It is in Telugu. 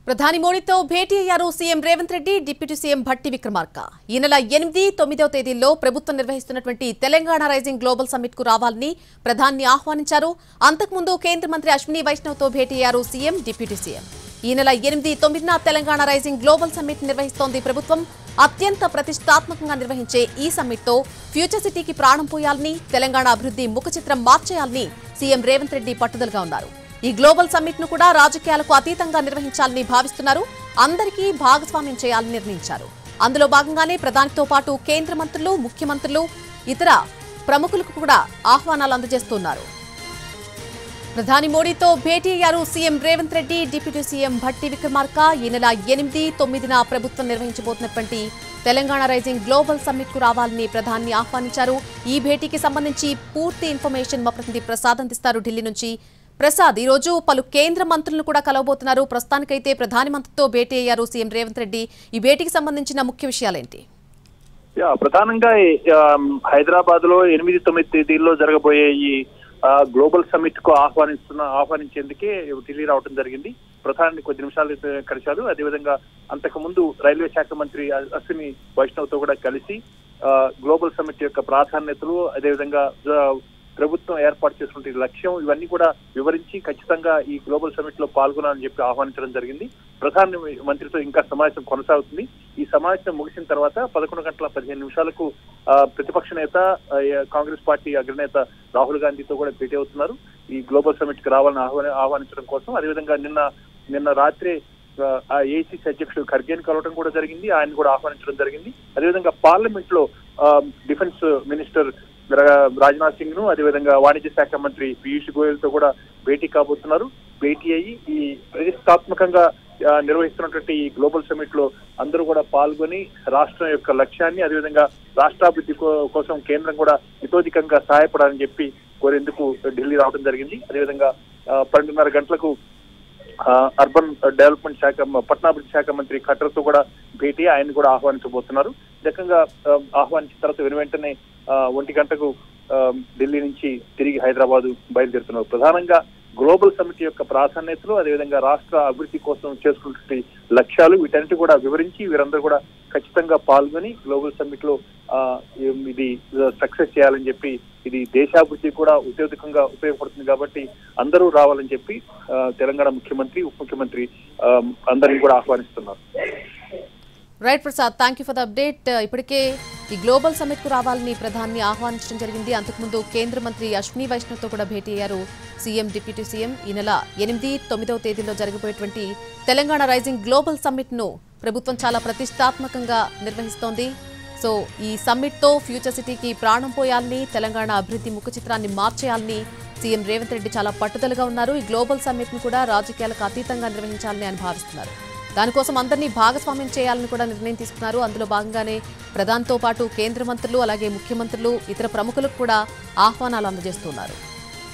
ప్రధాని మోడీతో భేటీ అయ్యారు CM Revanth Reddy, deputy CM Bhatti Vikramarka. ఈ నెల 8, 9వ తేదీల్లో ప్రభుత్వం నిర్వహిస్తున్నటువంటి తెలంగాణ రైజింగ్ గ్లోబల్ సమ్మిట్ కు రావాలని ప్రధాని ఆహ్వానించారు. అంతకుముందు కేంద్ర మంత్రి అశ్విని వైష్ణవ్ తో భేటీ అయ్యారు సీఎం, డిప్యూటీ సీఎం. ఈ నెల 8, 9న తెలంగాణ రైజింగ్ గ్లోబల్ సమ్మిట్ నిర్వహిస్తోంది ప్రభుత్వం. అత్యంత ప్రతిష్టాత్మకంగా నిర్వహించే ఈ సమ్మిట్ తో ఫ్యూచర్ సిటీకి ప్రాణం పోయాలని, తెలంగాణ అభివృద్ధి ముఖచిత్రం మార్చేయాలని సీఎం రేవంత్ రెడ్డి పట్టుదలగా ఉన్నారు. ఈ గ్లోబల్ సమ్మిట్ ను కూడా రాజకీయాలకు అతీతంగా నిర్వహించాలని భావిస్తున్నారు. అందరికీ భాగస్వామ్యం చేయాలని నిర్ణయించారు. అందులో భాగంగానే ప్రధానితో పాటు కేంద్ర మంత్రులు, ముఖ్యమంత్రులు, ఇతర ప్రముఖులకు కూడా ఆహ్వానాలు అందజేస్తున్నారు. ప్రధాని మోడీతో భేటీ అయ్యారు CM Revanth Reddy, deputy CM Bhatti Vikramarka. ఈ నెల 8, 9న ప్రభుత్వం నిర్వహించబోతున్నటువంటి తెలంగాణ రైజింగ్ గ్లోబల్ సమ్మిట్ కు రావాలని ప్రధాని ఆహ్వానించారు. ఈ భేటీకి సంబంధించి పూర్తి ఇన్ఫర్మేషన్ మా ప్రతినిధి ప్రసాద్ అందిస్తారు ఢిల్లీ నుంచి. ప్రసాద్, ఈ రోజు పలు కేంద్ర మంత్రులను కూడా కలవబోతున్నారు. ప్రస్తుతానికైతే ప్రధాని మంత్రితో భేటీ అయ్యారు సీఎం రేవంత్ రెడ్డి. ఈ భేటీకి సంబంధించిన ముఖ్య విషయాలేంటి? ప్రధానంగా హైదరాబాద్ లో 8, 9 తేదీల్లో జరగబోయే ఈ గ్లోబల్ సమ్మిట్ కు ఆహ్వానించేందుకే ఢిల్లీ రావడం జరిగింది. ప్రధాని కొద్ది నిమిషాలు కలిశారు. అదేవిధంగా అంతకు ముందు రైల్వే శాఖ మంత్రి అశ్విని వైష్ణవ్ తో కూడా కలిసి గ్లోబల్ సమ్మిట్ యొక్క ప్రాధాన్యతలు, అదేవిధంగా ప్రభుత్వం ఏర్పాటు చేసినటువంటి లక్ష్యం, ఇవన్నీ కూడా వివరించి ఖచ్చితంగా ఈ గ్లోబల్ సమ్మిట్ లో పాల్గొనాలని చెప్పి ఆహ్వానించడం జరిగింది. ప్రధాని మంత్రితో ఇంకా సమావేశం కొనసాగుతుంది. ఈ సమావేశం ముగిసిన తర్వాత 11:15 ప్రతిపక్ష నేత, కాంగ్రెస్ పార్టీ అగ్రనేత రాహుల్ గాంధీతో కూడా భేటీ అవుతున్నారు. ఈ గ్లోబల్ సమ్మిట్ కి రావాలని ఆహ్వానించడం కోసం. అదేవిధంగా నిన్న రాత్రి ఏఐసీసీ అధ్యక్షుడు ఖర్గేని కలవడం కూడా జరిగింది. ఆయన కూడా ఆహ్వానించడం జరిగింది. అదేవిధంగా పార్లమెంట్ లో డిఫెన్స్ మినిస్టర్ రాజ్నాథ్ సింగ్ ను, అదేవిధంగా వాణిజ్య శాఖ మంత్రి పీయూష్ గోయల్ తో కూడా భేటీ కాబోతున్నారు. భేటీ అయ్యి ఈ ప్రతిష్టాత్మకంగా నిర్వహిస్తున్నటువంటి ఈ గ్లోబల్ సమ్మిట్ లో అందరూ కూడా పాల్గొని రాష్ట్రం యొక్క లక్ష్యాన్ని, అదేవిధంగా రాష్ట్రాభివృద్ధి కోసం కేంద్రం కూడా ఇతోధికంగా సహాయపడాలని చెప్పి కోరేందుకు ఢిల్లీ రావడం జరిగింది. అదేవిధంగా 12:30 గంటలకు అర్బన్ డెవలప్మెంట్ శాఖ, పట్టణాభివృద్ధి శాఖ మంత్రి ఖట్టర్ తో కూడా భేటీ, ఆయన కూడా ఆహ్వానించబోతున్నారు. రకంగా ఆహ్వానించిన తర్వాత వెంటనే 1 గంటకు ఢిల్లీ నుంచి తిరిగి హైదరాబాద్ బయలుదేరుతున్నారు. ప్రధానంగా గ్లోబల్ సమిట్ యొక్క ప్రాధాన్యతలు, అదేవిధంగా రాష్ట్ర అభివృద్ధి కోసం చేసుకున్నటువంటి లక్ష్యాలు, వీటన్నిటి కూడా వివరించి వీరందరూ కూడా ఖచ్చితంగా పాల్గొని గ్లోబల్ సమ్మిట్ లో ఇది సక్సెస్ చేయాలని చెప్పి, ఇది దేశాభివృద్ధి కూడా ఉద్యోగంగా ఉపయోగపడుతుంది కాబట్టి అందరూ రావాలని చెప్పి తెలంగాణ ముఖ్యమంత్రి, ఉప ముఖ్యమంత్రి అందరినీ కూడా ఆహ్వానిస్తున్నారు. Right Prasad, thank you for the update. ఇప్పటికే ఈ గ్లోబల్ సమ్మిట్ కు రావాలని ప్రధాని ఆహ్వానించడం జరిగింది. అంతకుముందు కేంద్ర మంత్రి అశ్విని వైష్ణవ్ తో కూడా భేటీ అయ్యారు సీఎం, డిప్యూటీ సీఎం. ఈ నెల 8, 9వ తేదీల్లో జరగబోయేటువంటి తెలంగాణ రైజింగ్ గ్లోబల్ సమ్మిట్ ను ప్రభుత్వం చాలా ప్రతిష్టాత్మకంగా నిర్వహిస్తోంది. సో ఈ సమ్మిట్ తో ఫ్యూచర్ సిటీకి ప్రాణం పోయాలని, తెలంగాణ అభివృద్ధి ముఖ చిత్రాన్ని మార్చేయాలని సీఎం రేవంత్ రెడ్డి చాలా పట్టుదలగా ఉన్నారు. ఈ గ్లోబల్ సమ్మిట్ ను కూడా రాజకీయాలకు అతీతంగా నిర్వహించాలని ఆయన భావిస్తున్నారు. దానికోసం అందరినీ భాగస్వామ్యం చేయాలని కూడా నిర్ణయం తీసుకున్నారు. అందులో భాగంగానే ప్రధానితో పాటు కేంద్ర మంత్రులు, అలాగే ముఖ్యమంత్రులు, ఇతర ప్రముఖులకు కూడా ఆహ్వానాలు అందజేస్తున్నారు.